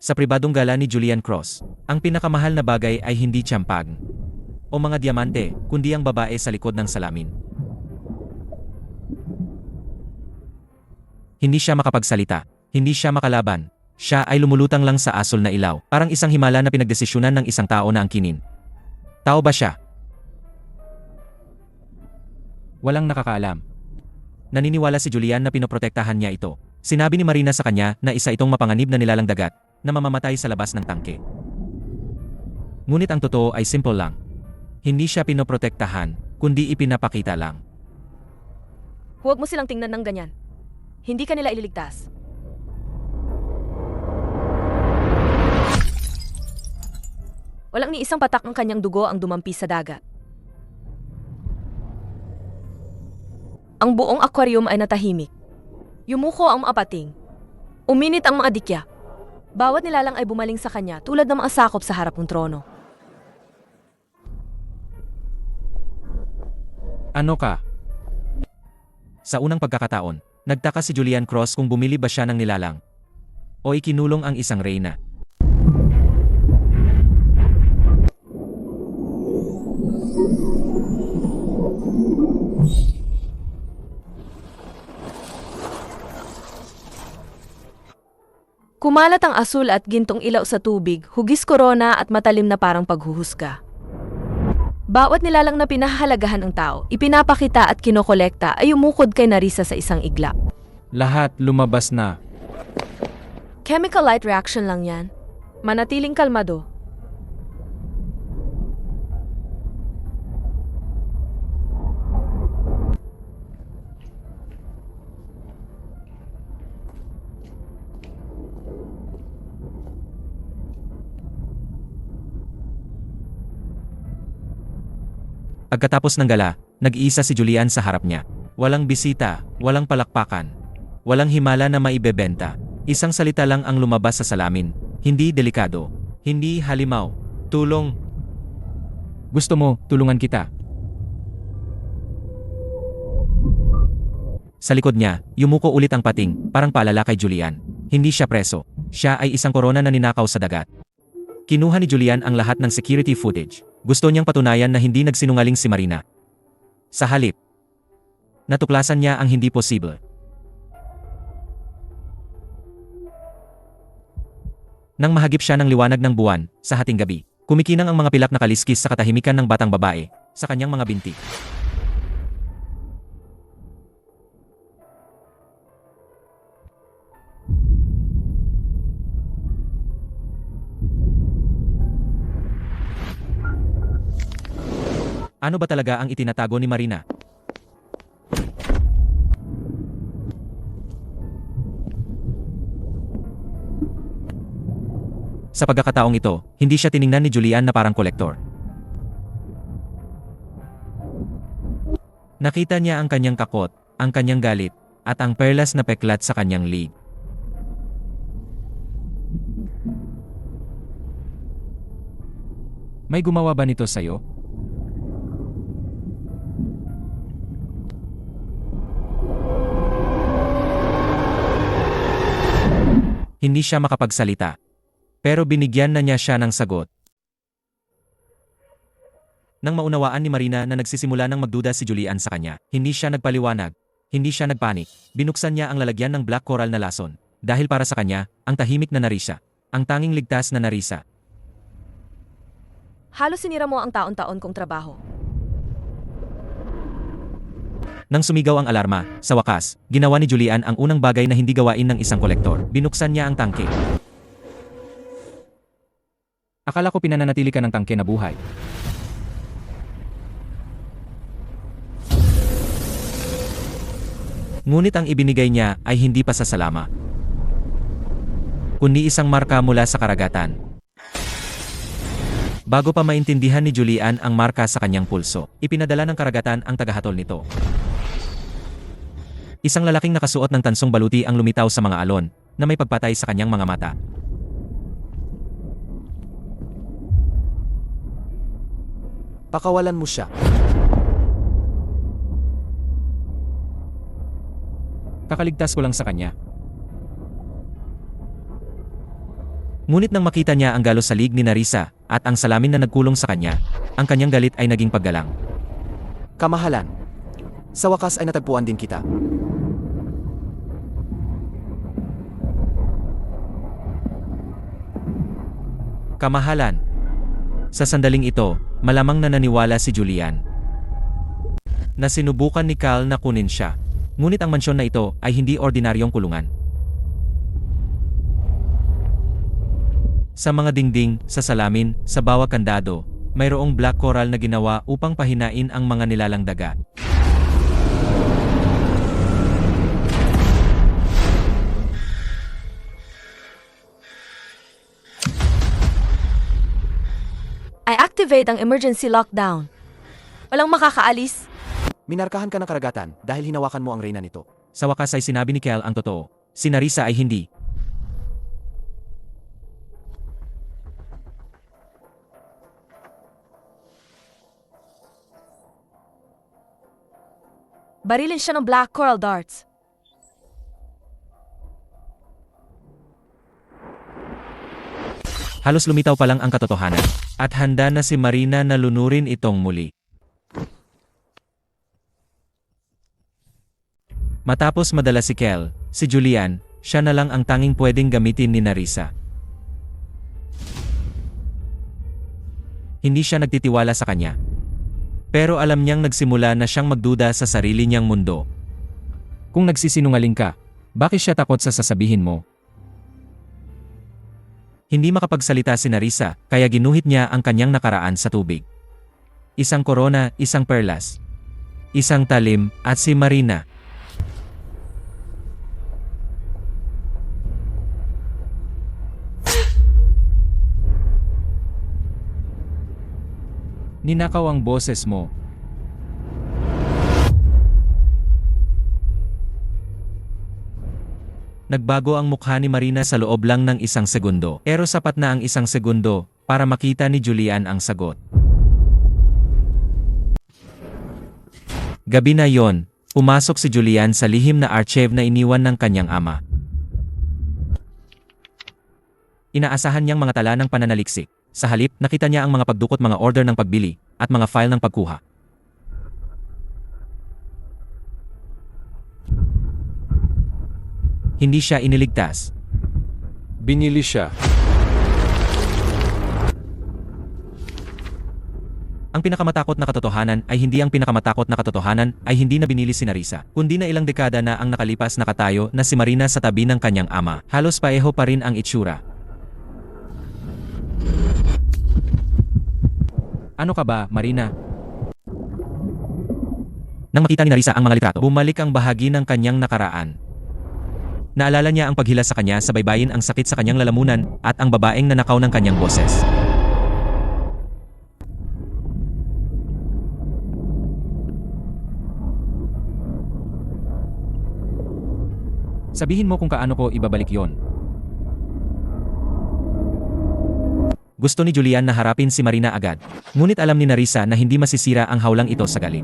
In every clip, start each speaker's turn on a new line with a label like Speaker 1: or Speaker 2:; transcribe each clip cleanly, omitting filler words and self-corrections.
Speaker 1: Sa pribadong gala ni Julian Cross, ang pinakamahal na bagay ay hindi tiyampag o mga diamante, kundi ang babae sa likod ng salamin. Hindi siya makapagsalita, hindi siya makalaban. Siya ay lumulutang lang sa asol na ilaw, parang isang himala na pinagdesisyonan ng isang tao na angkinin. Tao ba siya? Walang nakakaalam. Naniniwala si Julian na pinoprotektahan niya ito. Sinabi ni Marina sa kanya na isa itong mapanganib na nilalang dagat na mamamatay sa labas ng tangke. Ngunit ang totoo ay simple lang. Hindi siya pinoprotektahan, kundi ipinapakita lang.
Speaker 2: Huwag mo silang tingnan ng ganyan. Hindi ka nila ililigtas. Walang ni isang patak ng kanyang dugo ang dumampi sa dagat. Ang buong aquarium ay natahimik. Yumuko ang mga pating. Uminit ang mga dikya. Bawat nilalang ay bumaling sa kanya tulad ng mga sakop sa harap ng trono.
Speaker 1: Ano ka? Sa unang pagkakataon, nagtaka si Julian Cross kung bumili ba siya ng nilalang o ikinulong ang isang reyna.
Speaker 2: Kumalat ang asul at gintong ilaw sa tubig, hugis korona at matalim na parang paghuhusga. Bawat nilalang na pinahahalagahan ng tao, ipinapakita at kinokolekta ay umukod kay Narisa sa isang igla.
Speaker 1: Lahat lumabas na.
Speaker 2: Chemical light reaction lang yan. Manatiling kalmado.
Speaker 1: Pagkatapos ng gala, nag-iisa si Julian sa harap niya. Walang bisita, walang palakpakan, walang himala na maibebenta. Isang salita lang ang lumabas sa salamin. Hindi delikado, hindi halimaw, tulong. Gusto mo, tulungan kita. Sa likod niya, yumuko ulit ang pating, parang paalala kay Julian. Hindi siya preso. Siya ay isang korona na ninakaw sa dagat. Kinuha ni Julian ang lahat ng security footage. Gusto niyang patunayan na hindi nagsinungaling si Marina. Sa halip, natuklasan niya ang hindi posible. Nang mahagip siya ng liwanag ng buwan, sa hating gabi, kumikinang ang mga pilak na kaliskis sa katahimikan ng batang babae, sa kanyang mga binti. Ano ba talaga ang itinatago ni Marina? Sa pagkakataong ito, hindi siya tiningnan ni Julian na parang kolektor. Nakita niya ang kanyang takot, ang kanyang galit, at ang perlas na peklat sa kanyang leeg. May gumawa ba nito sa'yo? Hindi siya makapagsalita. Pero binigyan na niya siya ng sagot. Nang maunawaan ni Marina na nagsisimula ng magduda si Julian sa kanya, hindi siya nagpaliwanag, hindi siya nagpanik. Binuksan niya ang lalagyan ng black coral na lason. Dahil para sa kanya, ang tahimik na Narisa. Ang tanging ligtas na Narisa.
Speaker 2: Halos sinira mo ang taon-taon kong trabaho.
Speaker 1: Nang sumigaw ang alarma, sa wakas, ginawa ni Julian ang unang bagay na hindi gawain ng isang kolektor. Binuksan niya ang tangke. Akala ko pinananatili ka ng tangke na buhay. Ngunit ang ibinigay niya ay hindi pasasalamat, kundi isang marka mula sa karagatan. Bago pa maintindihan ni Julian ang marka sa kanyang pulso, ipinadala ng karagatan ang tagahatol nito. Isang lalaking nakasuot ng tansong baluti ang lumitaw sa mga alon, na may pagpatay sa kanyang mga mata.
Speaker 3: Pakawalan mo siya.
Speaker 1: Kakaligtas ko lang sa kanya. Ngunit nang makita niya ang galo-salig ni Narisa at ang salamin na nagkulong sa kanya, ang kanyang galit ay naging paggalang.
Speaker 3: Kamahalan. Sa wakas ay natagpuan din kita.
Speaker 1: Kamahalan. Sa sandaling ito, malamang na naniwala si Julian na sinubukan ni Cal na kunin siya. Ngunit ang mansyon na ito ay hindi ordinaryong kulungan. Sa mga dingding, sa salamin, sa bawat kandado, mayroong black coral na ginawa upang pahinain ang mga nilalang dagat.
Speaker 2: I activate ang emergency lockdown. Walang makakaalis.
Speaker 3: Minarkahan ka ng karagatan dahil hinawakan mo ang reyna nito.
Speaker 1: Sa wakas ay sinabi ni Cal ang totoo. Si Narisa ay hindi.
Speaker 2: Barilin siya ng black coral darts.
Speaker 1: Halos lumitaw pa lang ang katotohanan. At handa na si Marina na lunurin itong muli. Matapos madala si Cal, si Julian, siya na lang ang tanging pwedeng gamitin ni Narisa. Hindi siya nagtitiwala sa kanya. Pero alam niyang nagsimula na siyang magduda sa sarili niyang mundo. Kung nagsisinungaling ka, bakit siya takot sa sasabihin mo? Hindi makapagsalita si Narisa, kaya ginuhit niya ang kanyang nakaraan sa tubig. Isang korona, isang perlas, isang talim, at si Marina. Ninakaw ang boses mo. Nagbago ang mukha ni Marina sa loob lang ng isang segundo. Pero sapat na ang isang segundo para makita ni Julian ang sagot. Gabi na yon, pumasok si Julian sa lihim na archive na iniwan ng kanyang ama. Inaasahan niyang mga tala ng pananaliksik. Sa halip, nakita niya ang mga pagdukot, mga order ng pagbili, at mga file ng pagkuha. Hindi siya iniligtas.
Speaker 4: Binili siya.
Speaker 1: Ang pinakamatakot na katotohanan ay hindi ang pinakamatakot na katotohanan ay hindi na binili si Narisa, kundi na ilang dekada na ang nakalipas nakatayo na si Marina sa tabi ng kanyang ama. Halos pareho pa rin ang itsura. Ano ka ba, Marina? Nang makita ni Narisa ang mga litrato, bumalik ang bahagi ng kanyang nakaraan. Naalala niya ang paghila sa kanya sa baybayin, ang sakit sa kanyang lalamunan, at ang babaeng nanakaw ng kanyang boses. Sabihin mo kung kaano ko ibabalik yon. Gusto ni Julian na harapin si Marina agad, ngunit alam ni Narisa na hindi masisira ang hawlang ito sa galit.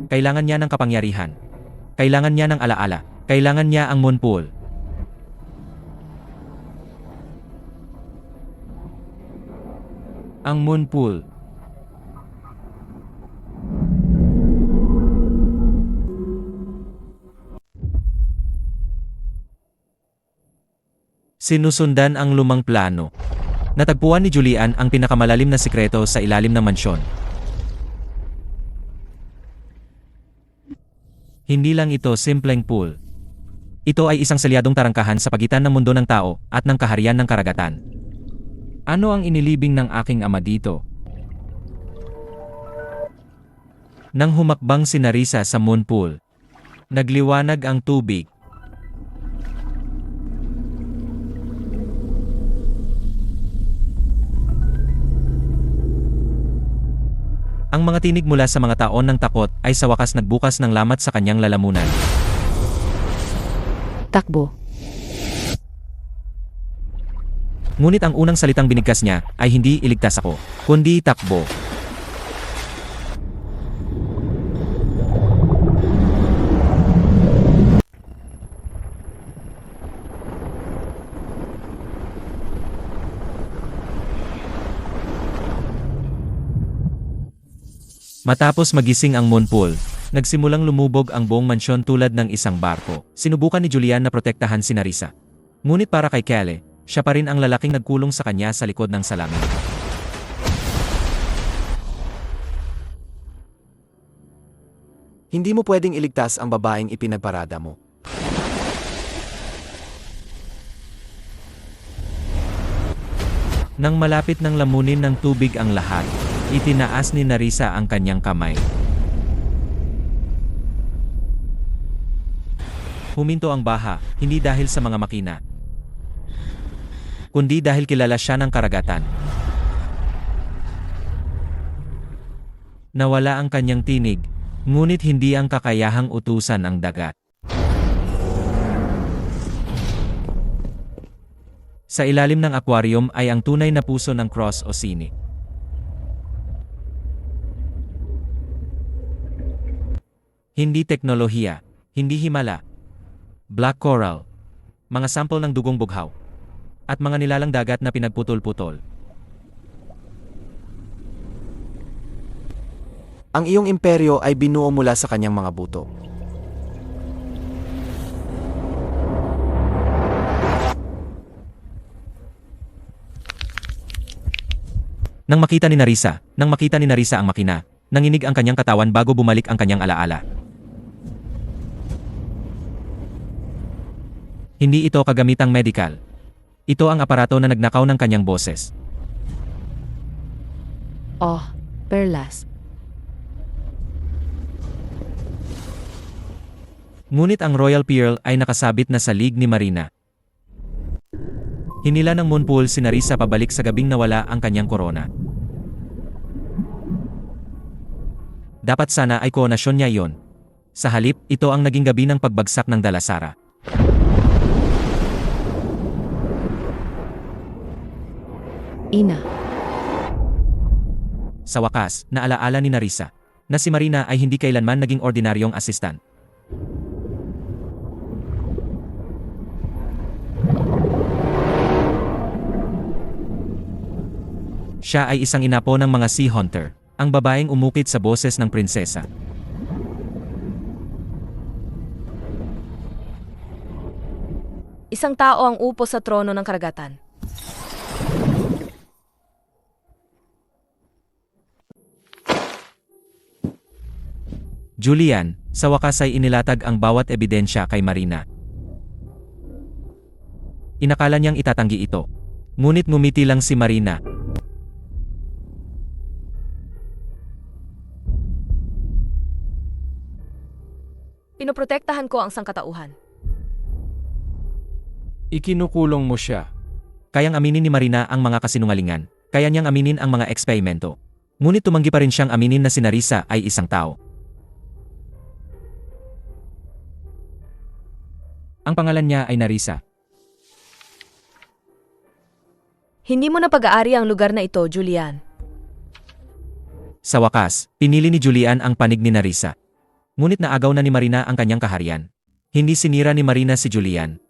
Speaker 1: Kailangan niya ng kapangyarihan. Kailangan niya ng alaala. Kailangan niya ang moonpool. Ang moonpool. Sinusundan ang lumang plano. Natagpuan ni Julian ang pinakamalalim na sikreto sa ilalim ng mansyon. Hindi lang ito simpleng pool. Ito ay isang selyadong tarangkahan sa pagitan ng mundo ng tao at ng kaharian ng karagatan. Ano ang inilibing ng aking ama dito? Nang humakbang si Narisa sa moonpool, nagliwanag ang tubig. Ang mga tinig mula sa mga taon ng takot ay sa wakas nagbukas ng lamat sa kanyang lalamunan.
Speaker 2: Takbo.
Speaker 1: Ngunit ang unang salitang binigkas niya ay hindi iligtas ako, kundi takbo. Matapos magising ang Moonpool, nagsimulang lumubog ang buong mansyon tulad ng isang barko. Sinubukan ni Julian na protektahan si Narisa. Ngunit para kay Kelly, siya pa rin ang lalaking nagkulong sa kanya sa likod ng salamin.
Speaker 3: Hindi mo pwedeng iligtas ang babaeng ipinagparada mo.
Speaker 1: Nang malapit ng lamunin ng tubig ang lahat, itinaas ni Narisa ang kanyang kamay. Huminto ang baha, hindi dahil sa mga makina, kundi dahil kilala siya ng karagatan. Nawala ang kanyang tinig, ngunit hindi ang kakayahang utusan ang dagat. Sa ilalim ng aquarium ay ang tunay na puso ng Cross o Sini. Hindi teknolohiya, hindi himala, black coral, mga sample ng dugong bughaw, at mga nilalang dagat na pinagputol-putol.
Speaker 3: Ang iyong imperyo ay binuo mula sa kanyang mga buto.
Speaker 1: Nang makita ni Narisa ang makina, nanginig ang kanyang katawan bago bumalik ang kanyang alaala. Hindi ito kagamitang medical. Ito ang aparato na nagnakaw ng kanyang boses.
Speaker 2: Oh, perlas.
Speaker 1: Ngunit ang Royal Pearl ay nakasabit na sa lig ni Marina. Hinila ng Moonpool si Narisa pabalik sa gabing nawala ang kanyang korona. Dapat sana ay koronasyon niya iyon. Sa halip, ito ang naging gabi ng pagbagsak ng Dalasara.
Speaker 2: Ina.
Speaker 1: Sa wakas, naalaala ni Narisa na si Marina ay hindi kailanman naging ordinaryong asistan. Siya ay isang inapo ng mga Sea Hunter, ang babaeng umukit sa boses ng prinsesa.
Speaker 2: Isang tao ang upo sa trono ng karagatan.
Speaker 1: Julian, sa wakas ay inilatag ang bawat ebidensya kay Marina. Inakala niyang itatanggi ito. Ngunit ngumiti lang si Marina.
Speaker 2: Pinoprotektahan ko ang sangkatauhan.
Speaker 4: Ikinukulong mo siya.
Speaker 1: Kayang aminin ni Marina ang mga kasinungalingan. Kaya niyang aminin ang mga eksperimento. Ngunit tumanggi pa rin siyang aminin na si Narisa ay isang tao. Ang pangalan niya ay Narisa.
Speaker 2: Hindi mo na pag-aari ang lugar na ito, Julian.
Speaker 1: Sa wakas, pinili ni Julian ang panig ni Narisa. Ngunit naagaw na ni Marina ang kanyang kaharian. Hindi sinira ni Marina si Julian.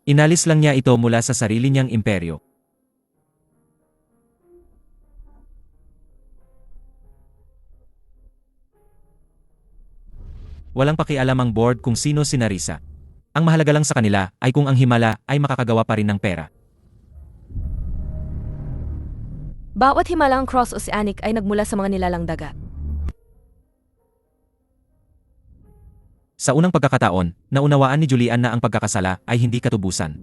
Speaker 1: Inalis lang niya ito mula sa sarili niyang imperyo. Walang pakialam ang board kung sino si Narisa. Ang mahalaga lang sa kanila ay kung ang himala ay makakagawa pa rin ng pera.
Speaker 2: Bawat himalang cross oceanic ay nagmula sa mga nilalang dagat.
Speaker 1: Sa unang pagkakataon, naunawaan ni Julian na ang pagkakasala ay hindi katubusan.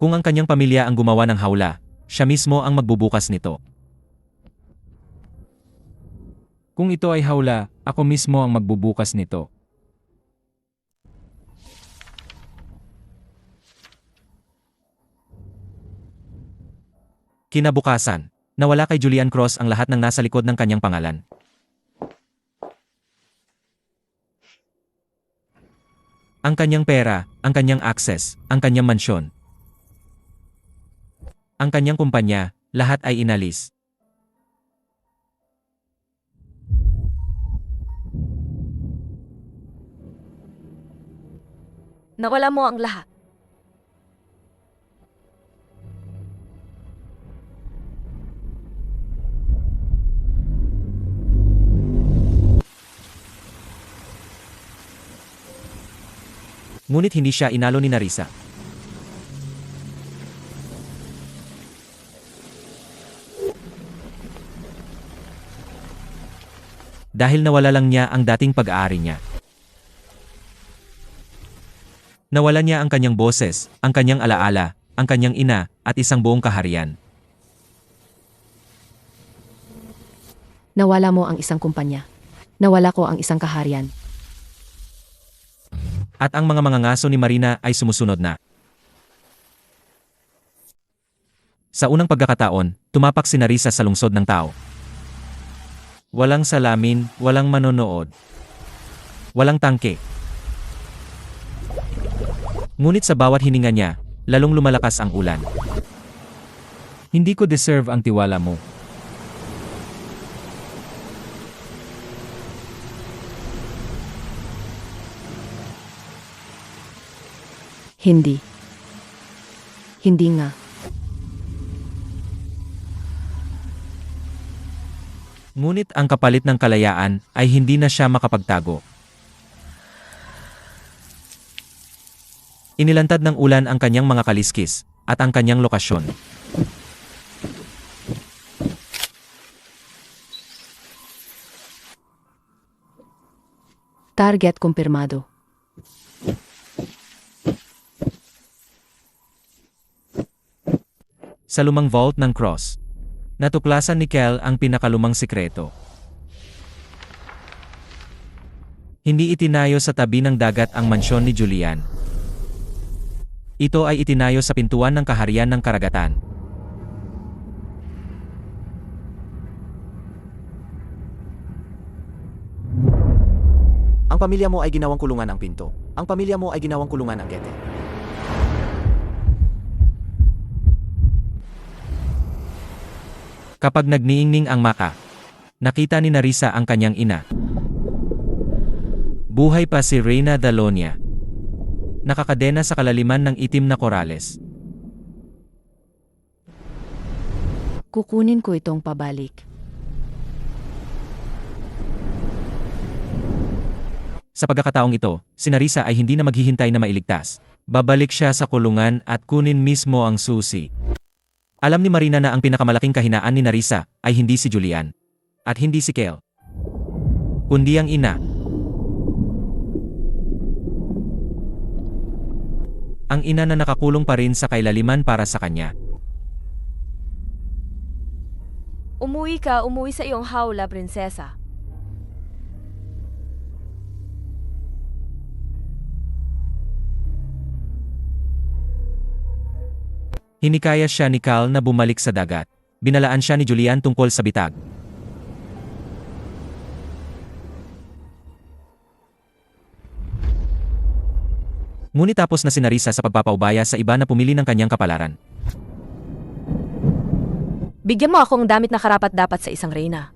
Speaker 1: Kung ang kanyang pamilya ang gumawa ng hawla, siya mismo ang magbubukas nito.
Speaker 4: Kung ito ay hawla, ako mismo ang magbubukas nito.
Speaker 1: Kinabukasan, nawala kay Julian Cross ang lahat ng nasa likod ng kanyang pangalan. Ang kanyang pera, ang kanyang access, ang kanyang mansyon. Ang kanyang kumpanya, lahat ay inalis.
Speaker 2: Nawala mo ang lahat.
Speaker 1: Ngunit hindi siya inalo ni Narisa. Dahil nawala lang niya ang dating pag-aari niya. Nawala niya ang kanyang boses, ang kanyang alaala, ang kanyang ina, at isang buong kaharian.
Speaker 5: Nawala mo ang isang kumpanya. Nawala ko ang isang kaharian.
Speaker 1: At ang mga ngaso ni Marina ay sumusunod na. Sa unang pagkakataon, tumapak si Narisa sa lungsod ng tao. Walang salamin, walang manonood. Walang tangke. Ngunit sa bawat hininga niya, lalong lumalakas ang ulan.
Speaker 4: Hindi ko deserve ang tiwala mo.
Speaker 5: Hindi. Hindi nga.
Speaker 1: Ngunit ang kapalit ng kalayaan ay hindi na siya makapagtago. Inilantad ng ulan ang kanyang mga kaliskis at ang kanyang lokasyon.
Speaker 5: Target kumpirmado.
Speaker 1: Sa lumang vault ng Cross, natuklasan ni Kel ang pinakalumang sikreto. Hindi itinayo sa tabi ng dagat ang mansyon ni Julian. Ito ay itinayo sa pintuan ng kaharian ng karagatan.
Speaker 3: Ang pamilya mo ay ginawang kulungan ang pinto. Ang pamilya mo ay ginawang kulungan ang gete.
Speaker 1: Kapag nagniingning ang maka, nakita ni Narisa ang kanyang ina. Buhay pa si Reyna Dalonia. Nakakadena sa kalaliman ng itim na korales.
Speaker 5: Kukunin ko itong pabalik.
Speaker 1: Sa pagkakataong ito, si Narisa ay hindi na maghihintay na mailigtas. Babalik siya sa kulungan at kunin mismo ang susi. Alam ni Marina na ang pinakamalaking kahinaan ni Narisa ay hindi si Julian. At hindi si Kel. Kundi ang ina. Ang ina na nakakulong pa rin sa kailaliman para sa kanya.
Speaker 2: Umuwi sa iyong hawla, prinsesa.
Speaker 1: Hinikaya siya ni Cal na bumalik sa dagat. Binalaan siya ni Julian tungkol sa bitag. Ngunit tapos na si Narisa sa pagpapaubaya sa iba na pumili ng kanyang kapalaran.
Speaker 2: Bigyan mo akong damit na karapat-dapat sa isang reyna.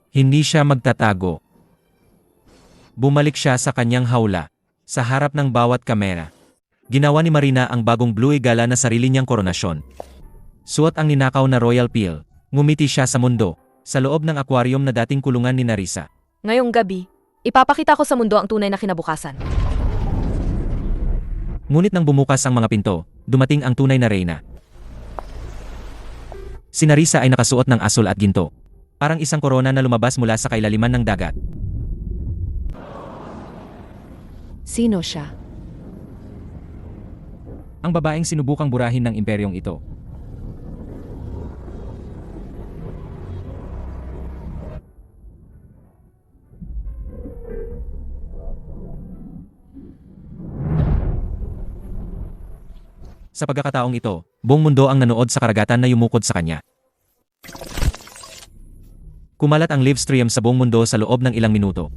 Speaker 1: Hindi siya magtatago. Bumalik siya sa kanyang hawla, sa harap ng bawat kamera. Ginawa ni Marina ang bagong blue gala na sarili niyang koronasyon. Suot ang ninakaw na royal peel, ngumiti siya sa mundo, sa loob ng aquarium na dating kulungan ni Narisa.
Speaker 2: Ngayong gabi, ipapakita ko sa mundo ang tunay na kinabukasan.
Speaker 1: Ngunit nang bumukas ang mga pinto, dumating ang tunay na reyna. Si Narisa ay nakasuot ng asul at ginto. Parang isang korona na lumabas mula sa kailaliman ng dagat.
Speaker 5: Sino siya?
Speaker 4: Ang babaeng sinubukang burahin ng imperyong ito.
Speaker 1: Sa pagkakataong ito, buong mundo ang nanood sa karagatan na yumukod sa kanya. Kumalat ang live stream sa buong mundo sa loob ng ilang minuto.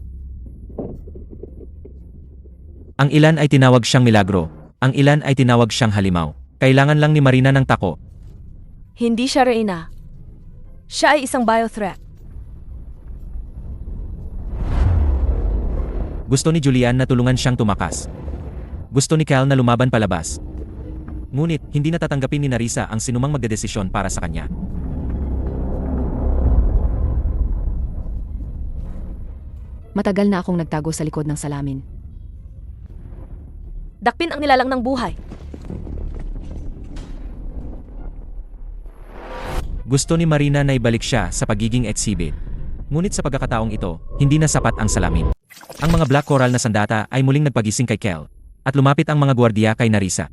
Speaker 1: Ang ilan ay tinawag siyang milagro, ang ilan ay tinawag siyang halimaw. Kailangan lang ni Marina ng tako.
Speaker 2: Hindi siya reyna. Siya ay isang biothreat.
Speaker 1: Gusto ni Julian na tulungan siyang tumakas. Gusto ni Cal na lumaban palabas. Ngunit, hindi natatanggapin ni Narisa ang sinumang magdedesisyon para sa kanya.
Speaker 5: Matagal na akong nagtago sa likod ng salamin.
Speaker 2: Dakpin ang nilalang ng buhay.
Speaker 1: Gusto ni Marina na ibalik siya sa pagiging exhibit. Ngunit sa pagkakataong ito, hindi na sapat ang salamin. Ang mga black coral na sandata ay muling nagpagising kay Kel, at lumapit ang mga gwardiya kay Narisa.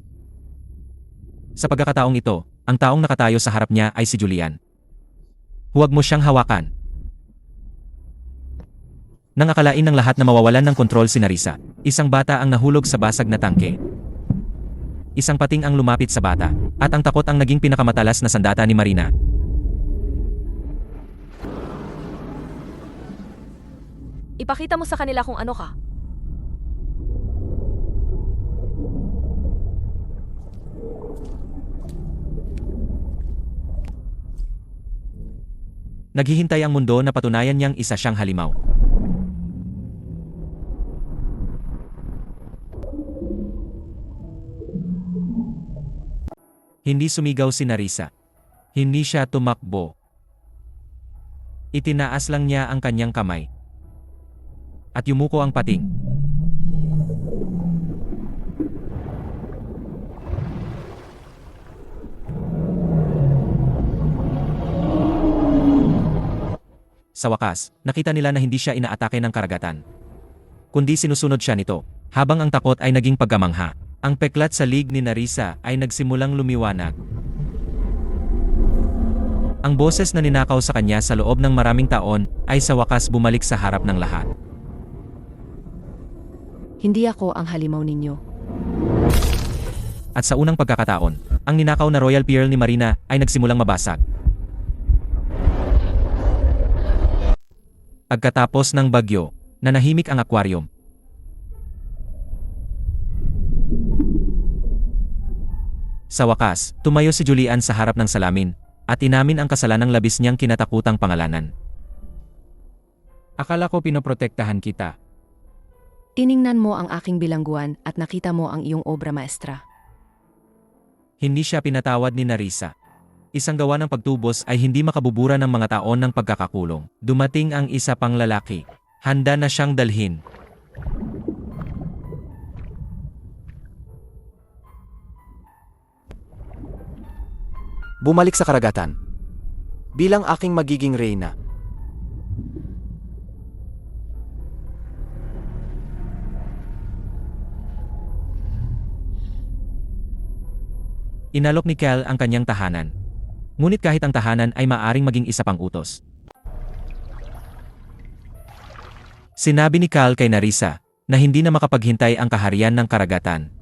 Speaker 1: Sa pagkakataong ito, ang taong nakatayo sa harap niya ay si Julian. Huwag mo siyang hawakan. Nang akalain ng lahat na mawawalan ng kontrol si Narisa, isang bata ang nahulog sa basag na tangke. Isang pating ang lumapit sa bata, at ang takot ang naging pinakamatalas na sandata ni Marina.
Speaker 2: Ipakita mo sa kanila kung ano ka.
Speaker 1: Naghihintay ang mundo na patunayan niyang isa siyang halimaw. Hindi sumigaw si Narisa. Hindi siya tumakbo. Itinaas lang niya ang kanyang kamay. At yumuko ang pating. Sa wakas, nakita nila na hindi siya inaatake ng karagatan, kundi sinusunod siya nito, habang ang takot ay naging pagkamangha. Ang peklat sa lig ni Narisa ay nagsimulang lumiwanag. Ang boses na ninakaw sa kanya sa loob ng maraming taon ay sa wakas bumalik sa harap ng lahat.
Speaker 5: Hindi ako ang halimaw ninyo.
Speaker 1: At sa unang pagkakataon, ang ninakaw na Royal Pearl ni Marina ay nagsimulang mabasag. Pagkatapos ng bagyo, nanahimik ang aquarium. Sa wakas, tumayo si Julian sa harap ng salamin, at inamin ang kasalanang labis niyang kinatakutang pangalanan.
Speaker 4: Akala ko pinoprotektahan kita.
Speaker 5: Tiningnan mo ang aking bilangguan at nakita mo ang iyong obra maestra.
Speaker 1: Hindi siya pinatawad ni Narisa. Isang gawa ng pagtubos ay hindi makabubura ng mga taon ng pagkakakulong. Dumating ang isa pang lalaki. Handa na siyang dalhin.
Speaker 3: Bumalik sa karagatan. Bilang aking magiging reyna.
Speaker 1: Inalok ni Kel ang kanyang tahanan. Ngunit kahit ang tahanan ay maaring maging isa pang utos. Sinabi ni Kel kay Narisa na hindi na makapaghintay ang kaharian ng karagatan.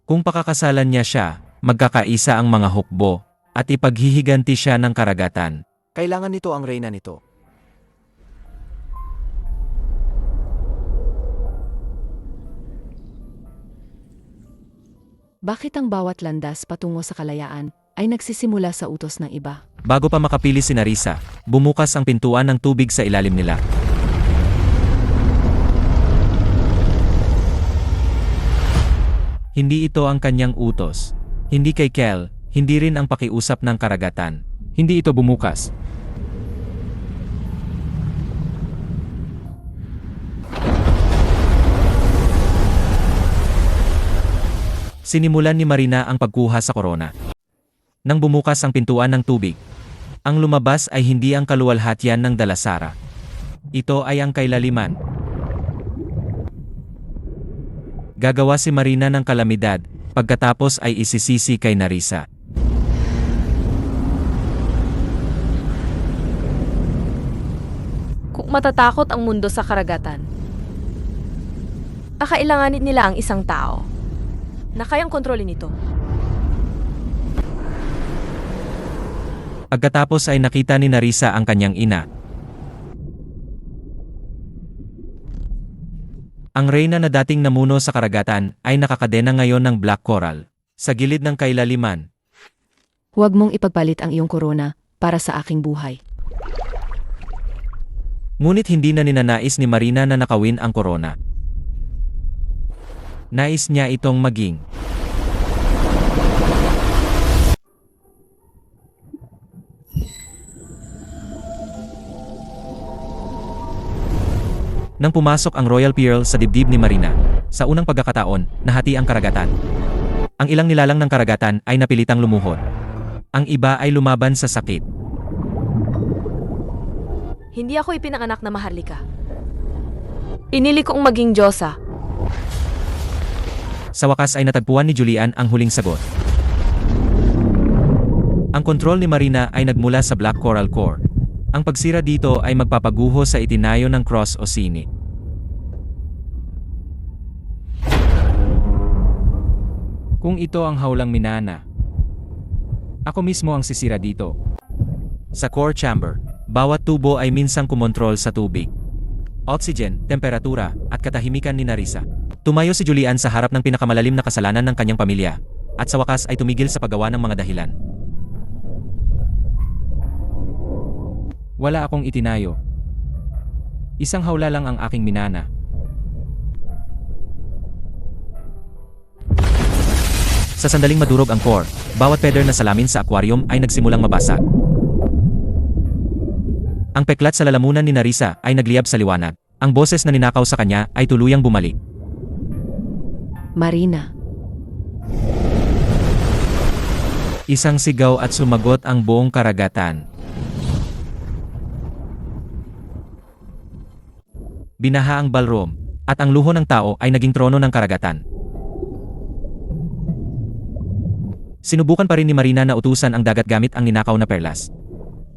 Speaker 1: Kung pakakasalan niya siya, magkakaisa ang mga hukbo, at ipaghihiganti siya ng karagatan.
Speaker 3: Kailangan nito ang reyna nito.
Speaker 5: Bakit ang bawat landas patungo sa kalayaan ay nagsisimula sa utos ng iba?
Speaker 1: Bago pa makapili si Narisa, bumukas ang pintuan ng tubig sa ilalim nila. Hindi ito ang kanyang utos. Hindi kay Kel, hindi rin ang pakiusap ng karagatan.
Speaker 4: Hindi ito bumukas.
Speaker 1: Sinimulan ni Marina ang pagkuha sa korona. Nang bumukas ang pintuan ng tubig, ang lumabas ay hindi ang kaluwalhatian ng dalasara. Ito ay ang kailaliman. Gagawa si Marina ng kalamidad, pagkatapos ay isisisi kay Narisa.
Speaker 2: Kung matatakot ang mundo sa karagatan, kakailanganin nila ang isang tao na kayang kontrolin ito.
Speaker 1: Pagkatapos ay nakita ni Narisa ang kanyang ina. Ang reyna na dating namuno sa karagatan ay nakakadena ngayon ng black coral sa gilid ng kailaliman.
Speaker 5: Huwag mong ipagpalit ang iyong korona para sa aking buhay.
Speaker 1: Ngunit hindi na ninanais ni Marina na nakawin ang korona. Nais niya itong maging Nang pumasok ang Royal Pearl sa dibdib ni Marina, sa unang pagkakataon, nahati ang karagatan. Ang ilang nilalang ng karagatan ay napilitang lumuhod. Ang iba ay lumaban sa sakit.
Speaker 2: Hindi ako ipinanganak na maharlika. Pinili kong maging Diyosa.
Speaker 1: Sa wakas ay natagpuan ni Julian ang huling sagot. Ang kontrol ni Marina ay nagmula sa Black Coral Core. Ang pagsira dito ay magpapaguho sa itinayo ng cross o sini.
Speaker 4: Kung ito ang hawlang minana, ako mismo ang sisira dito.
Speaker 1: Sa core chamber, bawat tubo ay minsang kumontrol sa tubig. Oxygen, temperatura, at katahimikan ni Narisa. Tumayo si Julian sa harap ng pinakamalalim na kasalanan ng kanyang pamilya, at sa wakas ay tumigil sa paggawa ng mga dahilan.
Speaker 4: Wala akong itinayo. Isang hawla lang ang aking minana.
Speaker 1: Sa sandaling madurog ang core, bawat feather na salamin sa aquarium ay nagsimulang mabasag. Ang peklat sa lalamunan ni Narisa ay nagliyab sa liwanag. Ang boses na ninakaw sa kanya ay tuluyang bumalik.
Speaker 5: Marina,
Speaker 1: Isang sigaw at sumagot ang buong karagatan. Binaha ang ballroom, at ang luho ng tao ay naging trono ng karagatan. Sinubukan pa rin ni Marina na utusan ang dagat gamit ang ninakaw na perlas.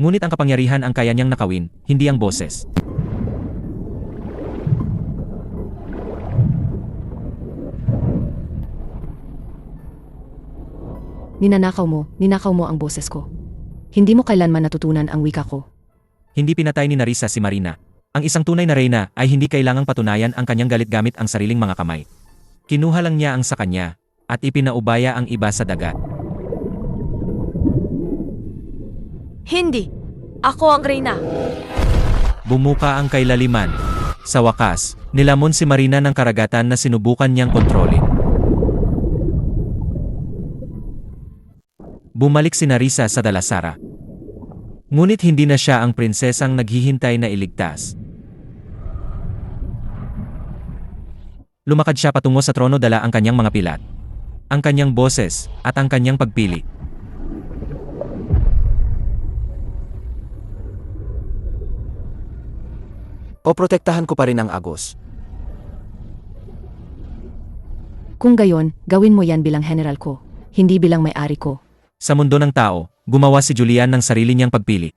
Speaker 1: Ngunit ang kapangyarihan ang kaya niyang nakawin, hindi ang boses.
Speaker 5: ninakaw mo ang boses ko. Hindi mo kailanman natutunan ang wika ko.
Speaker 1: Hindi pinatay ni Narisa si Marina. Ang isang tunay na reyna ay hindi kailangang patunayan ang kanyang galit gamit ang sariling mga kamay. Kinuha lang niya ang sa kanya, at ipinaubaya ang iba sa dagat.
Speaker 2: Hindi. Ako ang reyna.
Speaker 1: Bumuka ang kailaliman. Sa wakas, nilamon si Marina ng karagatan na sinubukan niyang kontrolin. Bumalik si Narisa sa Dalasara. Ngunit hindi na siya ang prinsesang naghihintay na iligtas. Lumakad siya patungo sa trono dala ang kanyang mga pilat, ang kanyang boses, at ang kanyang pagpili.
Speaker 3: Poprotektahan ko pa rin ang Agos.
Speaker 5: Kung gayon, gawin mo yan bilang general ko, hindi bilang may-ari ko.
Speaker 1: Sa mundo ng tao, gumawa si Julian ng sarili niyang pagpili.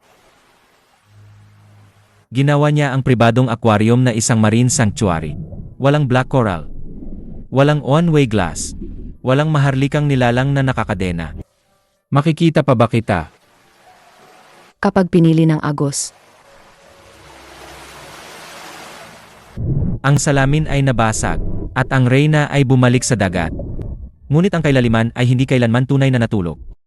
Speaker 1: Ginawa niya ang pribadong aquarium na isang marine sanctuary. Walang black coral. Walang one-way glass. Walang maharlikang nilalang na nakakadena.
Speaker 4: Makikita pa ba kita?
Speaker 5: Kapag pinili ng Agos,
Speaker 1: Ang salamin ay nabasag, at ang reyna ay bumalik sa dagat. Ngunit ang kailaliman ay hindi kailanman tunay na natulog.